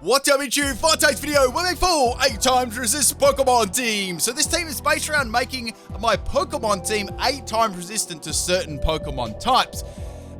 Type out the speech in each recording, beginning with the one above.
What's up YouTube? For today's video, we're making full 8 times resist Pokemon team. So this team is based around making my Pokemon team 8 times resistant to certain Pokemon types.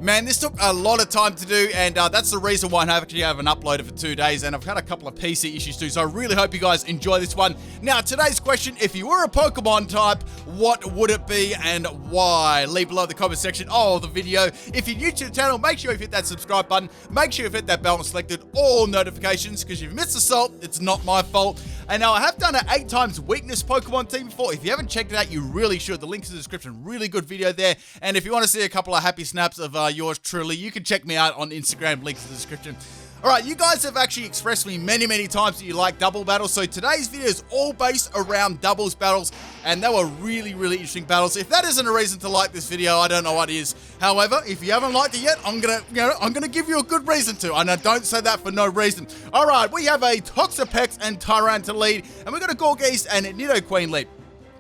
Man, this took a lot of time to do, and that's the reason why I actually haven't uploaded for 2 days, and I've had a couple of PC issues too, so I really hope you guys enjoy this one. Now, today's question, if you were a Pokemon type, what would it be and why? Leave below the comment section of the video. If you're new to the channel, make sure you hit that subscribe button, make sure you've hit that bell and selected all notifications, because if you missed the salt, it's not my fault. And now I have done an 8 times weakness Pokemon team before. If you haven't checked it out, you really should. The link's in the description. Really good video there. And if you want to see a couple of happy snaps of yours truly, you can check me out on Instagram. Links in the description. Alright, you guys have actually expressed me many times that you like double battles, so today's video is all based around doubles battles, and they were really interesting battles. If that isn't a reason to like this video, I don't know what is. However, if you haven't liked it yet, I'm gonna give you a good reason to, and I don't say that for no reason. Alright, we have a Toxapex and Tyrant lead, and we've got a Gorgeist and Nidoqueen lead.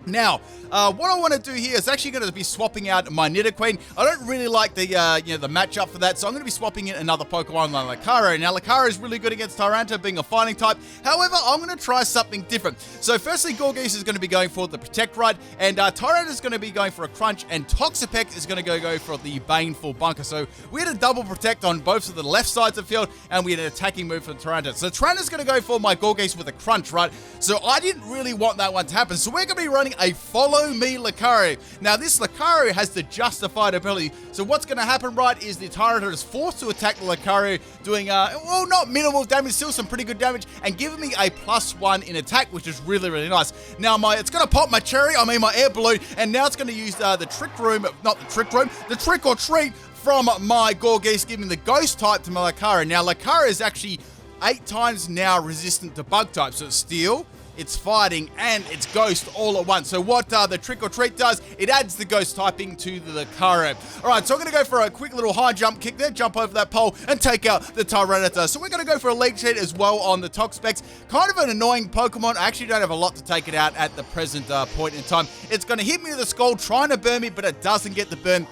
Now, what I want to do here is actually going to be swapping out my Nidoqueen. I don't really like the the matchup for that, so I'm going to be swapping in another Pokemon like Lucario. Now, Lucario is really good against Tyranta, being a fighting type. However, I'm going to try something different. So, firstly, Gorgeist is going to be going for the Protect Ride, and Tyranta is going to be going for a Crunch, and Toxapex is going to go for the Baneful Bunker. So, we had a double Protect on both of the left sides of the field, and we had an attacking move from Tyranta. So, Tyranta's going to go for my Gorgeist with a Crunch, right? So, I didn't really want that one to happen. So, we're going to be running a Follow Me Lucario. Now, this Lucario has the Justified ability. So what's going to happen, right, is the Tyrant is forced to attack the Lucario, doing, well, not minimal damage, still some pretty good damage, and giving me a +1 in attack, which is really nice. Now, it's going to pop my cherry, my air balloon, and now it's going to use the Trick Room, not the Trick Room, the Trick or Treat from my Gorgeist, giving the Ghost type to my Lucario. Now, Lucario is actually 8 times now resistant to Bug type, so it's Steel, it's Fighting, and it's Ghost all at once. So what the Trick or Treat does, it adds the Ghost typing to the Lucario. Alright, so I'm going to go for a quick little high jump kick there, jump over that pole, and take out the Tyranitar. So we're going to go for a Leech Seed as well on the Toxapex. Kind of an annoying Pokemon. I actually don't have a lot to take it out at the present point in time. It's going to hit me with a Skull, trying to burn me, but it doesn't get the burn,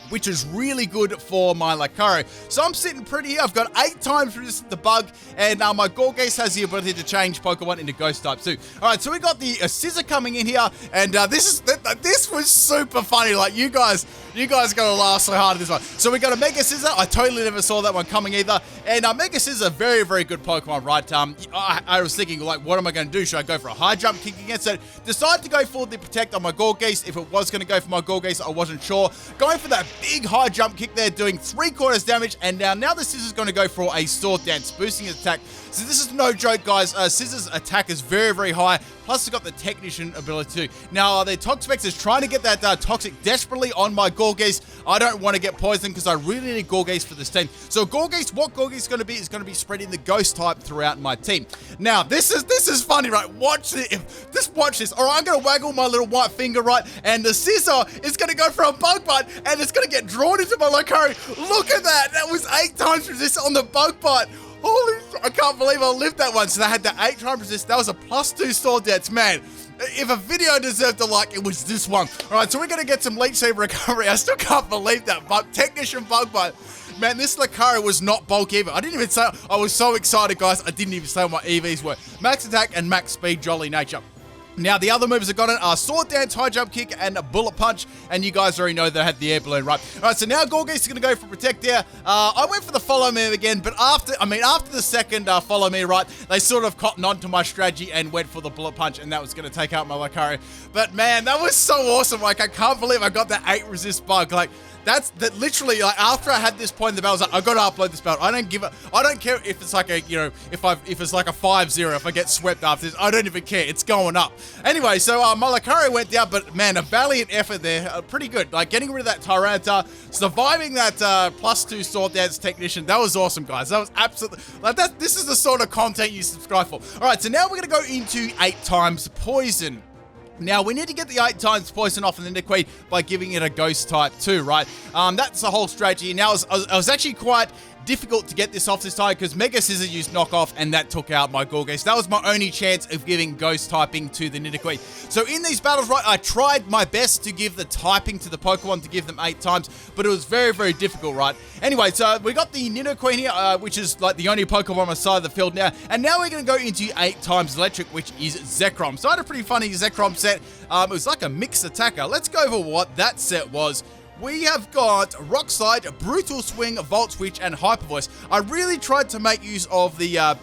which is really good for my Lucario. So I'm sitting pretty here. I've got 8 times resistant the bug, and my Gorgeist has the ability to change Pokemon into Ghost types too. Alright, so we got the Scissor coming in here, and this was super funny. Like, you guys gotta laugh so hard at this one. So we got a Mega Scissor. I totally never saw that one coming either. And Mega Scissor, very good Pokemon, right? I was thinking, like, what am I going to do? Should I go for a high jump kick against it? Decided to go for the Protect on my Gorgeist. If it was going to go for my Gorgeist, I wasn't sure. Going for that big high jump kick there, doing 3/4 damage. And now the Scissor's going to go for a Sword Dance, boosting its attack. So this is no joke, guys. Scissor's attack is very high. Plus, it's got the Technician ability too. Now, the Toxapex is trying to get that Toxic desperately on my Gorgeist. I don't want to get poisoned because I really need Gorgeist for this team. So Gorgeist, what Gorgeist is going to be spreading the Ghost type throughout my team. Now, this is funny, right? Watch it. Just watch this. All right, I'm going to waggle my little white finger, right? And the Scissor is going to go for a Bug Bite, and it's going to get drawn into my Lucario. Look at that. That was 8 times resist on the Bug Bite. Holy, I can't believe I lived that one. So they had the 8 times resist. That was a +2 Sword Dance. Man, if a video deserved a like, it was this one. All right, so we're going to get some Leech Seed recovery. I still can't believe that. But Technician Bug Bite. Man, this Lucario was not bulk either. I didn't even say, I was so excited, guys. I didn't even say what my EVs were. Max Attack and Max Speed, Jolly Nature. Now, the other moves I got in are Sword Dance, High Jump Kick, and a Bullet Punch, and you guys already know that I had the Air Balloon, right? Alright, so now Gorgeist is going to go for Protect there. I went for the Follow Me again, but after the second Follow Me, right, they sort of cottoned on to my strategy and went for the Bullet Punch, and that was going to take out my Lucario. But man, that was so awesome. Like, I can't believe I got that 8 resist bug. Like, that literally, like, after I had this point in the battle, I was like, I gotta upload this battle. I don't care if it's like a, if it's like a 5-0, if I get swept after this, I don't even care. It's going up. Anyway, so my Lucario went down, but man, a valiant effort there. Pretty good. Like, getting rid of that Tyranta, surviving that +2 Sword Dance Technician. That was awesome, guys. That was absolutely, like, this is the sort of content you subscribe for. All right, so now we're gonna go into 8 times Poison. Now, we need to get the 8 times poison off of the Nidoqueen by giving it a Ghost type too, right? That's the whole strategy. Now, I was actually quite difficult to get this off this time because Mega Scissors used knockoff and that took out my Gorgeous. So that was my only chance of giving ghost typing to the Nidoqueen. So in these battles, right, I tried my best to give the typing to the Pokemon to give them 8 times, but it was very, very difficult, right? Anyway, so we got the Nidoqueen here, which is like the only Pokemon on my side of the field now, and now we're going to go into 8 times electric, which is Zekrom. So I had a pretty funny Zekrom set. It was like a mixed attacker. Let's go over what that set was. We have got Rock Slide, Brutal Swing, Volt Switch, and Hyper Voice. I really tried to make use of the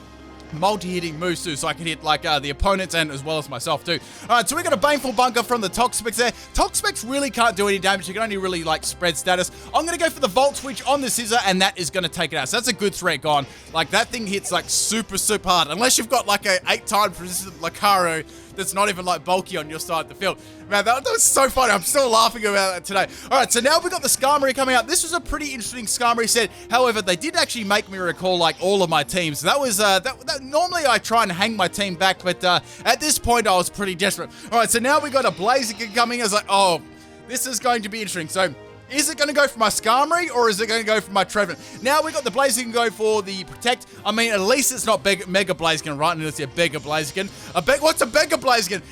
multi-hitting moves too, so I can hit like the opponents and as well as myself too. Alright, so we got a Baneful Bunker from the Toxapex there. Toxapex really can't do any damage. You can only really like spread status. I'm going to go for the Volt Switch on the Scissor, and that is going to take it out. So that's a good threat gone. Like that thing hits like super, super hard. Unless you've got like a 8 times resistant Lucario that's not even like bulky on your side of the field. Man, that was so funny. I'm still laughing about that today. Alright, so now we've got the Skarmory coming out. This was a pretty interesting Skarmory set. However, they did actually make me recall like all of my teams. So that was, normally I try and hang my team back, but at this point I was pretty desperate. Alright, so now we got a Blaziken coming. I was like, oh, this is going to be interesting. So, is it going to go for my Skarmory or is it going to go for my Trevenant? Now we got the Blaziken go for the Protect. I mean, at least it's not Mega Blaziken, right? And it's a Bega Blaziken. What's a Bega Blaziken?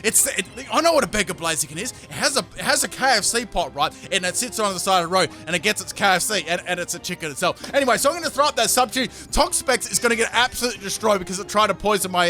I know what a Bega Blaziken is. It has a KFC pot, right? And it sits on the side of the road and it gets its KFC and it's a chicken itself. Anyway, so I'm going to throw up that Substitute. Toxapex is going to get absolutely destroyed because it tried to poison my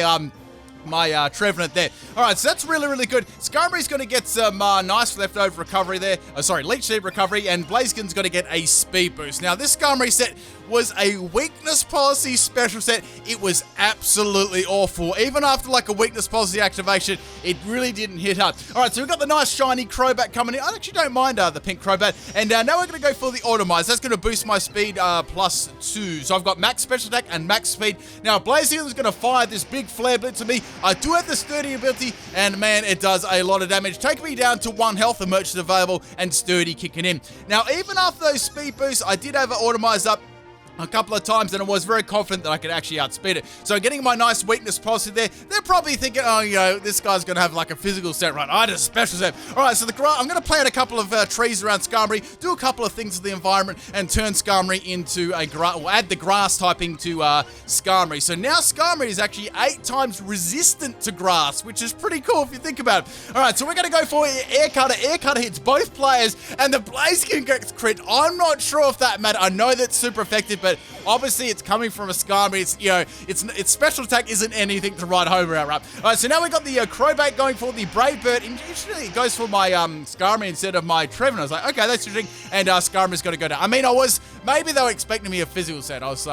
Trevenant there. Alright, so that's really, really good. Skarmory's going to get some nice leftover recovery there. Leech Seed recovery, and Blaziken's going to get a speed boost. Now, this Skarmory set was a weakness policy special set. It was absolutely awful. Even after like a weakness policy activation, it really didn't hit hard. Alright, so we've got the nice shiny Crobat coming in. I actually don't mind the pink Crobat. And now we're going to go for the Automize. That's going to boost my speed +2. So I've got max special attack and max speed. Now, Blaziken's going to fire this big Flare Blitz at me. I do have the Sturdy ability, and man, it does a lot of damage. Take me down to 1 health, the merch is available, and Sturdy kicking in. Now, even after those speed boosts, I did have it automized up a couple of times, and I was very confident that I could actually outspeed it. So getting my nice weakness policy there, they're probably thinking, oh, you know, this guy's going to have like a physical set, right? I had a special set. All right, so I'm going to plant a couple of trees around Skarmory, do a couple of things to the environment, and turn Skarmory into add the grass typing to Skarmory. So now Skarmory is actually 8 times resistant to grass, which is pretty cool if you think about it. All right, so we're going to go for Air Cutter. Air Cutter hits both players, and the Blaziken gets crit. I'm not sure if that matters. I know that's super effective, but obviously it's coming from a Skarmory. It's, you know, its special attack isn't anything to write home about, right? All right, so now we got the Crobat going for the Brave Bird. Usually it goes for my Skarmory instead of my Trevenant. I was like, okay, that's interesting. And Skarmory's got to go down. I mean, maybe they were expecting me a physical set. I was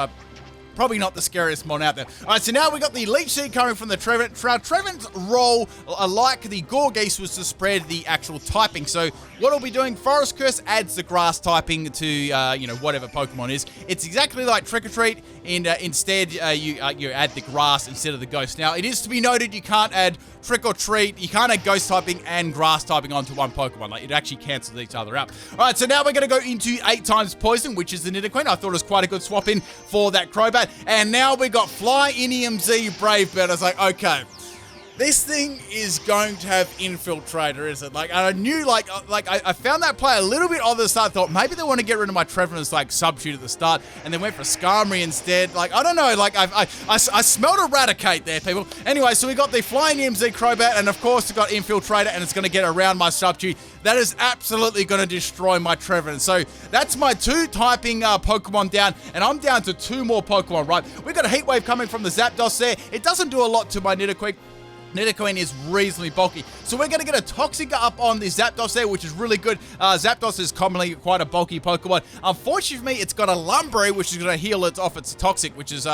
probably not the scariest mon out there. All right, so now we got the Leech Seed coming from the Trevenant. Trevenant's role, like the Gorgeous, was to spread the actual typing. So what I'll be doing, Forest Curse adds the grass typing to, you know, whatever Pokemon is. It's exactly like Trick or Treat, and instead you add the grass instead of the ghost. Now, it is to be noted you can't add Trick or Treat, you can't add ghost typing and grass typing onto one Pokemon. Like, it actually cancels each other out. All right, so now we're going to go into 8 times Poison, which is the Nidoqueen. I thought it was quite a good swap in for that Crobat. And now we got Fly, Inium Z, Brave Bird. I was like, okay, this thing is going to have Infiltrator, is it? Like, I knew, I found that play a little bit odd at the start. Thought maybe they want to get rid of my Trevenant's, like, substitute at the start, and then went for Skarmory instead. Like, I don't know, like, I smelled Eradicate there, people. Anyway, so we got the Flying EMZ Crobat, and of course, we got Infiltrator, and it's going to get around my substitute. That is absolutely going to destroy my Trevenant. So that's my 2 typing Pokemon down, and I'm down to 2 more Pokemon, right? We've got a Heat Wave coming from the Zapdos there. It doesn't do a lot to my Nidoqueen. Nidoqueen is reasonably bulky. So we're going to get a Toxic up on the Zapdos there, which is really good. Zapdos is commonly quite a bulky Pokemon. Unfortunately for me, it's got a Lumberry, which is going to heal it off its Toxic, which is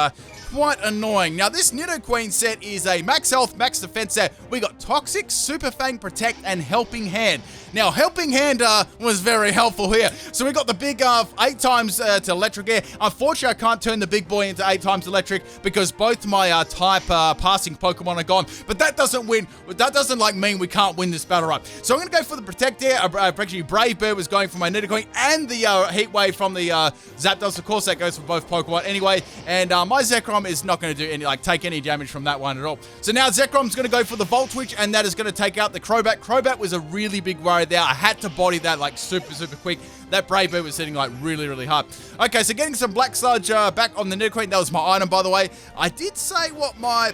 quite annoying. Now, this Nidoqueen set is a max health, max defense set. We got Toxic, Super Fang, Protect, and Helping Hand. Now, Helping Hand was very helpful here. So we got the big 8 times to Electric Air. Unfortunately, I can't turn the big boy into 8 times Electric because both my type passing Pokemon are gone. But that that doesn't win. That doesn't like mean we can't win this battle, right? So I'm going to go for the Protect here. Actually, Brave Bird was going for my Nidoqueen and the Heat Wave from the Zapdos. Of course, that goes for both Pokemon anyway. And my Zekrom is not going to do any, take any damage from that one at all. So now Zekrom's going to go for the Volt Switch, and that is going to take out the Crobat. Crobat was a really big worry there. I had to body that like super quick. That Brave Bird was hitting like really hard. Okay, so getting some Black Sludge back on the Nidoqueen. That was my item, by the way. I did say what my...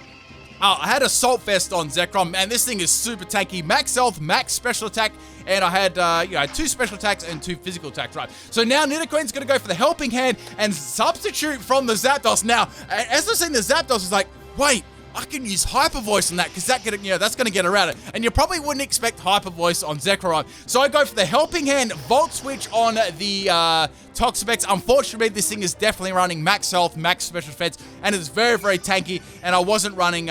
I had Assault Vest on Zekrom, and this thing is super tanky. Max health, max special attack, and I had, 2 special attacks and 2 physical attacks, right? So now Nidoqueen's going to go for the Helping Hand and substitute from the Zapdos. Now, as I was saying, the Zapdos is like, wait, I can use Hyper Voice on that because that's going to get around it. And you probably wouldn't expect Hyper Voice on Zekrom. So I go for the Helping Hand, Volt Switch on the Toxapex. Unfortunately, this thing is definitely running max health, max special defense, and it's very tanky. And I wasn't running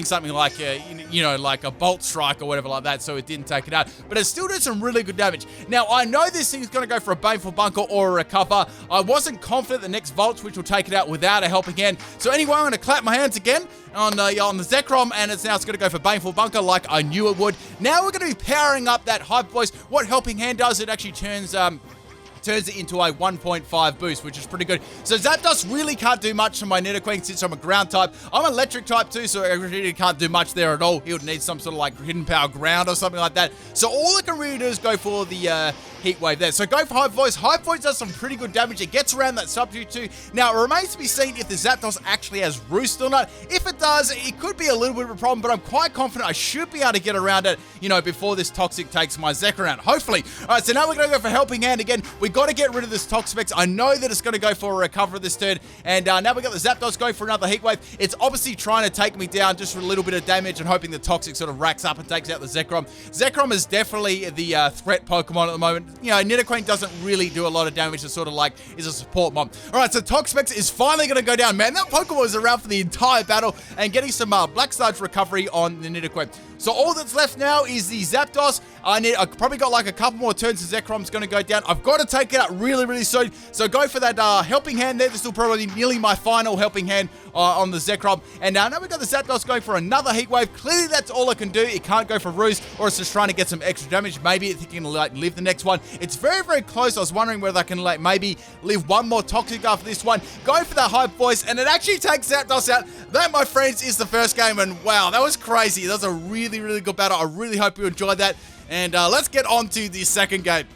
something like like a Bolt Strike or whatever like that, so it didn't take it out. But it still did some really good damage. Now I know this thing's going to go for a Baneful Bunker or a Recover. I wasn't confident the next Volt Switch will take it out without a Helping Hand. So anyway, I'm going to clap my hands again on the Zekrom, and it's going to go for Baneful Bunker like I knew it would. Now we're going to be powering up that Hyper Voice. What Helping Hand does, it actually turns it into a 1.5 boost, which is pretty good. So Zapdos really can't do much to my Nidoqueen since I'm a ground type. I'm electric type too, so I really can't do much there at all. He would need some sort of like hidden power ground or something like that. So all I can really do is go for the Heat Wave there. So go for Hyper Voice. Hyper Voice does some pretty good damage. It gets around that substitute too. Now it remains to be seen if the Zapdos actually has Roost or not. If it does, it could be a little bit of a problem, but I'm quite confident I should be able to get around it, before this Toxic takes my Zekrom out. Hopefully. Alright, so now we're going to go for Helping Hand again. We got to get rid of this Toxapex. I know that it's going to go for a Recover this turn, and now we got the Zapdos going for another Heat Wave. It's obviously trying to take me down just for a little bit of damage and hoping the Toxic sort of racks up and takes out the Zekrom. Zekrom is definitely the threat Pokemon at the moment. Nidoqueen doesn't really do a lot of damage. It's sort of like is a support mob. Alright, so Toxapex is finally going to go down. Man, that Pokemon was around for the entire battle and getting some Black Sludge recovery on the Nidoqueen. So all that's left now is the Zapdos. I probably got like a couple more turns. The Zekrom's going to go down. I've got to take it out really soon. So go for that Helping Hand there. This will probably nearly my final Helping Hand on the Zekrom. And now we've got the Zapdos going for another Heat Wave. Clearly that's all it can do. It can't go for Roost, or it's just trying to get some extra damage. Maybe it's thinking to live the next one. It's very close. I was wondering whether I can maybe live one more Toxic after this one. Go for that Hyper Voice, and it actually takes Zapdos out. That, my friends, is the first game, and wow, that was crazy. That was a really good battle. I really hope you enjoyed that. And let's get on to the second game.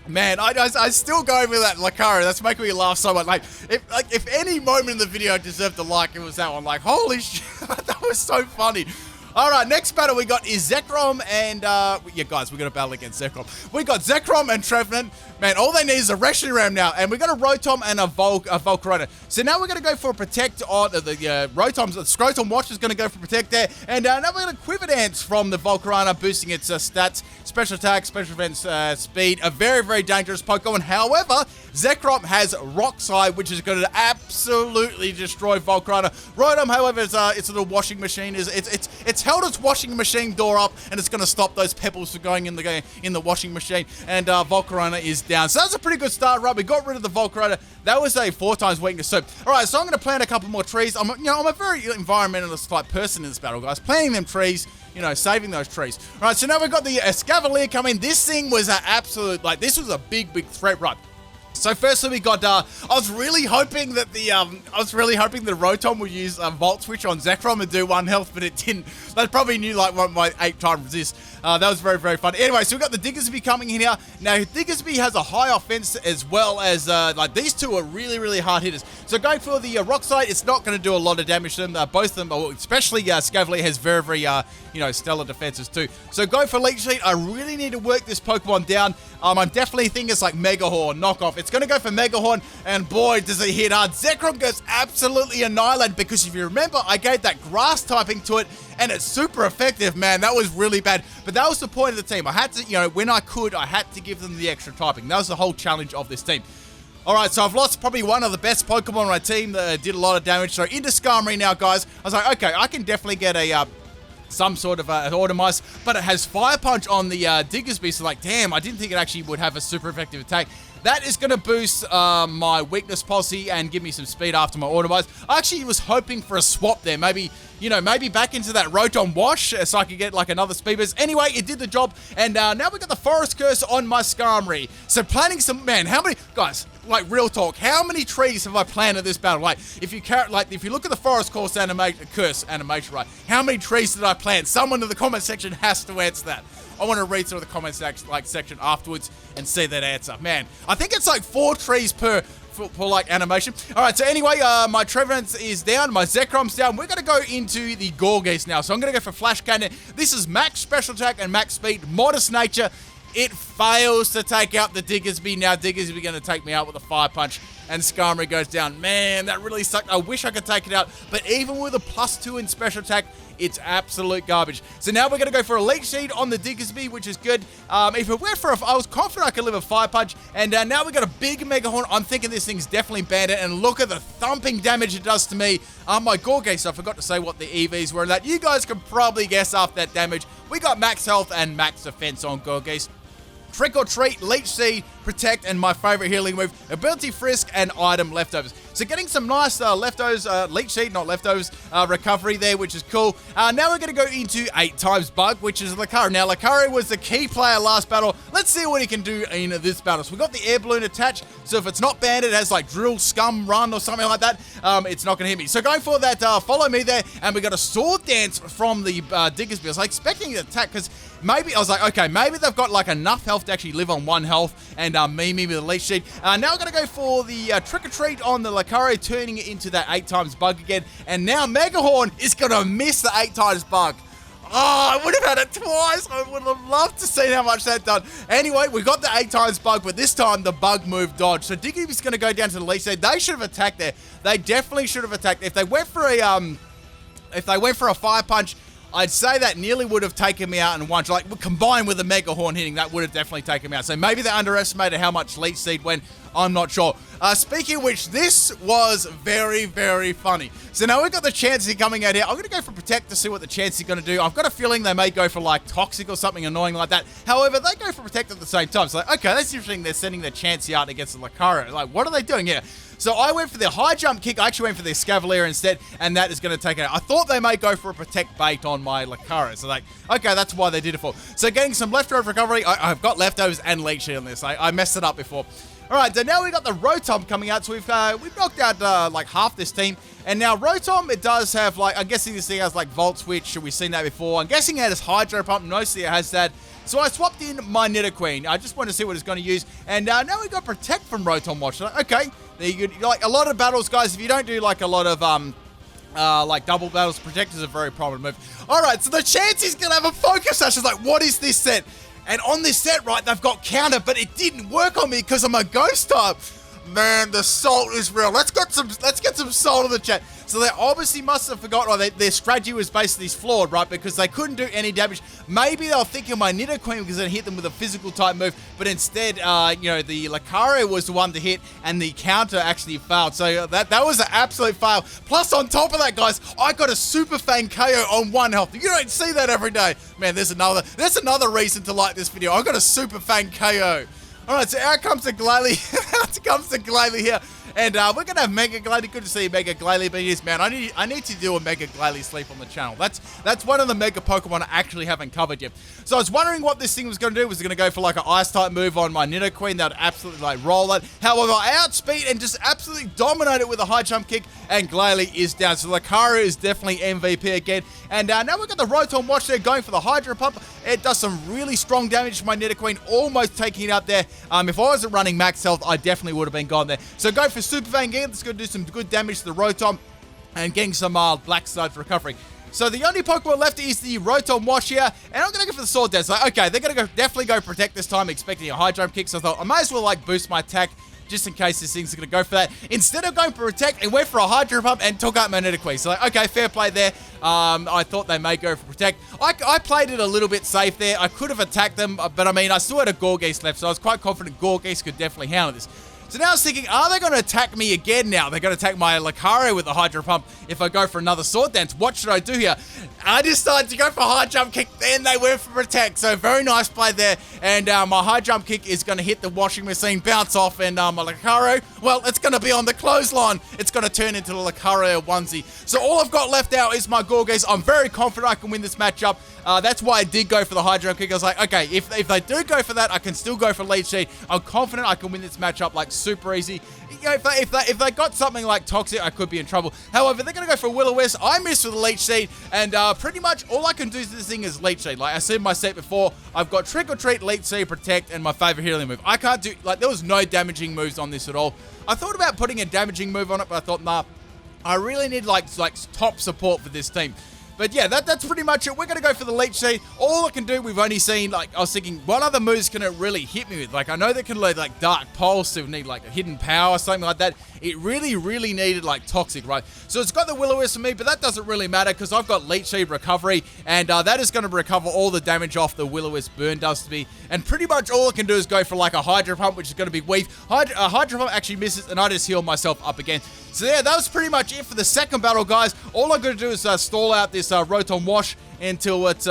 Man, I still go with that Lucario. That's making me laugh so much. If any moment in the video deserved a like, it was that one. Like, holy shit, that was so funny. Alright, next battle we got is Zekrom and, yeah guys, we're going to battle against Zekrom. We got Zekrom and Trevenant. Man, all they need is a Reshiram now, and we got a Rotom and a Volcarona. So now we're going to go for a Protect on the Rotom's, the Scrotum Watch is going to go for Protect there, and now we're going to Quiver Dance from the Volcarona, boosting its stats, special attack, special defense, speed, a very dangerous Pokemon. However, Zekrom has Rock Slide, which is going to absolutely destroy Volcarona. Rotom, however, it's a little washing machine. It's held its washing machine door up, and it's going to stop those pebbles from going in the washing machine. And Volcarona is down. So that's a pretty good start, right? We got rid of the Volcarona. That was a 4 times weakness. So, all right. So I'm going to plant a couple more trees. I'm a very environmentalist type person in this battle, guys. Planting them trees. Saving those trees. All right. So now we've got the Escavalier coming. This thing was an absolute this was a big threat, right? So firstly, we got. I was really hoping that the Rotom would use a Volt Switch on Zekrom and do 1 health, but it didn't. They probably knew my 8-time resist. That was very fun. Anyway, so we got the Diggersby coming in here. Now Diggersby has a high offense as well as these two are really hard hitters. So going for the Rock Slide, it's not going to do a lot of damage to them. Both of them, especially Scavalier, has very stellar defenses too. So go for Leech Seed. I really need to work this Pokemon down. I'm definitely thinking it's like Mega Horn knockoff. It's going to go for Mega Horn, and boy, does it hit hard. Zekrom goes absolutely annihilated because if you remember, I gave that grass typing to it, and it's super effective, man. That was really bad, but that was the point of the team. I had to, when I could, I had to give them the extra typing. That was the whole challenge of this team. Alright, so I've lost probably one of the best Pokemon on my team that did a lot of damage. So into Skarmory now, guys. I was like, okay, I can definitely get a some sort of Automize, but it has Fire Punch on the Diggersby, so damn, I didn't think it actually would have a super effective attack. That is going to boost my weakness posse and give me some speed after my autobuys. I actually was hoping for a swap there. Maybe, you know, maybe back into that Rotom Wash so I could get like another speed boost. Anyway, it did the job. And now we got the Forest Curse on my Skarmory. So planting some, man, how many, guys, like real talk, how many trees have I planted this battle? Like, if you look at the Forest Curse animation, right, how many trees did I plant? Someone in the comment section has to answer that. I want to read through the comments section afterwards and see that answer. Man, I think it's like 4 trees per like animation. All right, so anyway, my Trevenant is down, my Zekrom's down. We're going to go into the Gorgeist now. So I'm going to go for Flash Cannon. This is max special attack and max speed, modest nature. It fails to take out the Diggersby. Now Diggersby going to take me out with a Fire Punch, and Skarmory goes down. Man, that really sucked. I wish I could take it out, but even with a +2 in special attack, it's absolute garbage. So now we're going to go for a Leech Seed on the Diggersby, which is good. If it went for I was confident I could live a Fire Punch, and now we got a big Mega Horn. I'm thinking this thing's definitely Bandit, and look at the thumping damage it does to me. My Gorgeist, I forgot to say what the EVs were in that. You guys can probably guess after that damage. We got max health and max defense on Gorgeist. Trick or Treat, Leech Seed, Protect, and my favorite healing move, Ability Frisk and Item Leftovers. So getting some nice leftovers, Leech Seed, not leftovers, recovery there, which is cool. Now we're going to go into 8 times Bug, which is Lucario. Now, Lucario was the key player last battle. Let's see what he can do in this battle. So we got the Air Balloon attached, so if it's not Bandit, it has like Drill, Scum, Run, or something like that, it's not going to hit me. So going for that, Follow Me there, and we got a Sword Dance from the Diggersby. I was like expecting an attack, because maybe, I was like, okay, maybe they've got like enough health to actually live on 1 health, and me with a Leech Seed. Now we're going to go for the Trick or Treat on the Lucario, turning it into that 8 times Bug again. And now Mega Horn is going to miss the 8 times Bug. Oh, I would have had it twice. I would have loved to see how much that done. Anyway, we got the 8 times Bug, but this time the Bug move dodged. So Diggersby's going to go down to the Leech Seed. They should have attacked there. They definitely should have attacked. If they went for a Fire Punch, I'd say that nearly would have taken me out in one. Like, combined with the Mega Horn hitting, that would have definitely taken me out. So maybe they underestimated how much Leech Seed went. I'm not sure. Speaking of which, this was very, very funny. So now we've got the Chansey coming out here. I'm going to go for Protect to see what the Chansey's going to do. I've got a feeling they may go for, like, Toxic or something annoying like that. However, they go for Protect at the same time. So, like, okay, that's interesting. They're sending their Chansey out against the Lucario. Like, what are they doing here? So I went for the high jump kick. I actually went for the Escavalier instead, and that is going to take it out. I thought they may go for a Protect bait on my Lucario. So, like, okay, that's why they did it for. So getting some leftover recovery. I've got leftovers and Leech Seed on this. I messed it up before. All right, so now we got the Rotom coming out. So we've knocked out like half this team. And now Rotom, it does have like, I'm guessing this thing has like Volt Switch. We've seen that before. I'm guessing it has Hydro Pump. Mostly it has that. So I swapped in my Nidoqueen. I just wanted to see what it's going to use. And now we got Protect from Rotom Watch. So, okay, there you go. Like a lot of battles, guys. If you don't do like a lot of like double battles, Protect is a very prominent move. All right, so the Chansey's going to have a Focus Sash. It's like, what is this set? And on this set, right, they've got Counter, but it didn't work on me because I'm a Ghost type. Man, the salt is real. Let's get some salt in the chat. So they obviously must have forgotten, or their strategy was basically flawed, right? Because they couldn't do any damage. Maybe they were thinking my Nidoqueen because it hit them with a physical type move, but instead, you know, the Lucario was the one to hit, and the counter actually failed. So that was an absolute fail. Plus, on top of that, guys, I got a Super Fang KO on 1 health. You don't see that every day. Man, there's another reason to like this video. I got a Super Fang KO. All right, so out comes the Glalie. Out comes the Glalie here. And we're going to have Mega Glalie. Good to see Mega Glalie being used, man. I need to do a Mega Glalie sleep on the channel. That's one of the Mega Pokemon I actually haven't covered yet. So I was wondering what this thing was going to do. Was it going to go for like an Ice-type move on my Nidoqueen that would absolutely like roll it? However, I outspeed and just absolutely dominate it with a high jump kick, and Glalie is down. So Lucario is definitely MVP again. And now we've got the Rotom Watch there going for the Hydro Pump. It does some really strong damage to my Nidoqueen, almost taking it out there. If I wasn't running max health, I definitely would have been gone there. So go for Super Fang again. It's going to do some good damage to the Rotom and getting some Black Sludge recovery. So the only Pokemon left is the Rotom Wash here, and I'm going to go for the Sword Dance. Like, okay, they're going to definitely go Protect this time, expecting a high jump kick. So I thought I might as well like boost my attack just in case this thing's going to go for that. Instead of going for Protect, it went for a Hydro Pump and took out my Nidoqueen. So, like, okay, fair play there. I thought they may go for Protect. I played it a little bit safe there. I could have attacked them, but I mean, I still had a Gorgeist left, so I was quite confident Gorgeist could definitely handle this. So now I was thinking, are they going to attack me again now? They're going to attack my Lucario with the Hydro Pump if I go for another Sword Dance. What should I do here? I decided to go for high jump kick, then they went for protect. So very nice play there. And my high jump kick is going to hit the washing machine, bounce off, and my Lucario, well, it's going to be on the clothesline. It's going to turn into the Lucario onesie. So all I've got left out is my Gorgas. I'm very confident I can win this matchup. That's why I did go for the high jump kick. I was like, okay, if they do go for that, I can still go for lead sheet. I'm confident I can win this matchup like super easy. You know, if they got something like Toxic, I could be in trouble. However, they're going to go for Will-O-Wisp. I missed with the leech seed, and pretty much all I can do to this thing is leech seed. Like I said in my set before, I've got Trick or Treat, leech seed, protect, and my favorite healing move. I can't do, like, there was no damaging moves on this at all. I thought about putting a damaging move on it, but I thought, nah, I really need like top support for this team. But yeah, that's pretty much it. We're going to go for the leech seed. All I can do, we've only seen, like, I was thinking, what other moves can it really hit me with? Like, I know they can load, like, Dark Pulse, it would need, like, a Hidden Power, something like that. It really, really needed, like, Toxic, right? So it's got the Will-O-Wisp for me, but that doesn't really matter because I've got leech seed recovery, and that is going to recover all the damage off the Will-O-Wisp burn does to me. And pretty much all I can do is go for, like, a Hydro Pump, which is going to be weak. Hydro Pump actually misses, and I just heal myself up again. So yeah, that was pretty much it for the second battle, guys. All I'm going to do is stall out this Rotom Wash until it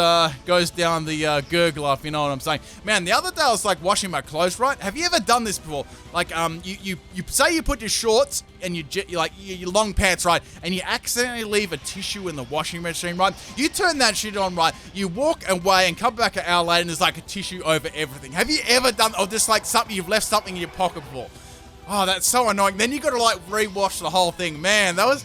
goes down the gurgler, if you know what I'm saying. Man, the other day I was like washing my clothes, right? Have you ever done this before? Like, you say you put your shorts and your long pants, right? And you accidentally leave a tissue in the washing machine, right? You turn that shit on, right? You walk away and come back an hour later and there's like a tissue over everything. Have you ever done, or just like something, you've left something in your pocket before? Oh, that's so annoying. Then you got to like re-wash the whole thing. Man, that was,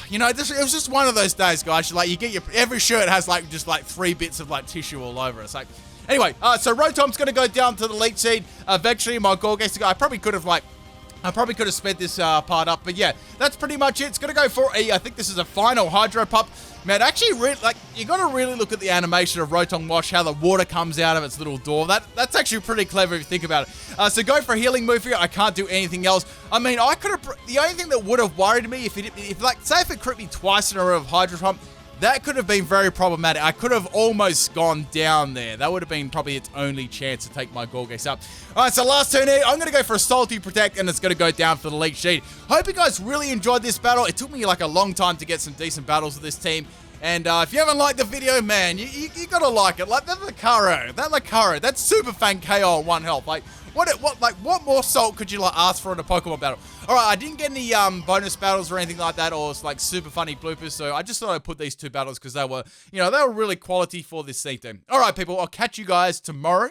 you know, it was just one of those days, guys. Like, you get every shirt has like just like 3 bits of like tissue all over it. It's like, anyway, so Rotom's going to go down to the leech seed. Eventually, my Gorgas to go. I probably could have sped this part up, but yeah, that's pretty much it. It's going to go for I think this is a final Hydro Pump. Man, actually, like, you got to really look at the animation of Rotom Wash, how the water comes out of its little door. That's actually pretty clever if you think about it. So go for a healing move here. I can't do anything else. I mean, I could have, the only thing that would have worried me, if it crit me twice in a row of Hydro Pump, that could have been very problematic. I could have almost gone down there. That would have been probably its only chance to take my Gorgas up. All right, so last turn here, I'm going to go for a Salty Protect, and it's going to go down for the leech sheet. Hope you guys really enjoyed this battle. It took me like a long time to get some decent battles with this team. And if you haven't liked the video, man, you got to like it. Like, that Lucario, that's Super Fang KO on 1 health. Like, what more salt could you like ask for in a Pokemon battle? All right, I didn't get any bonus battles or anything like that, or it's like super funny bloopers. So I just thought I'd put these 2 battles because they were, you know, they were really quality for this season. All right, people, I'll catch you guys tomorrow.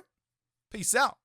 Peace out.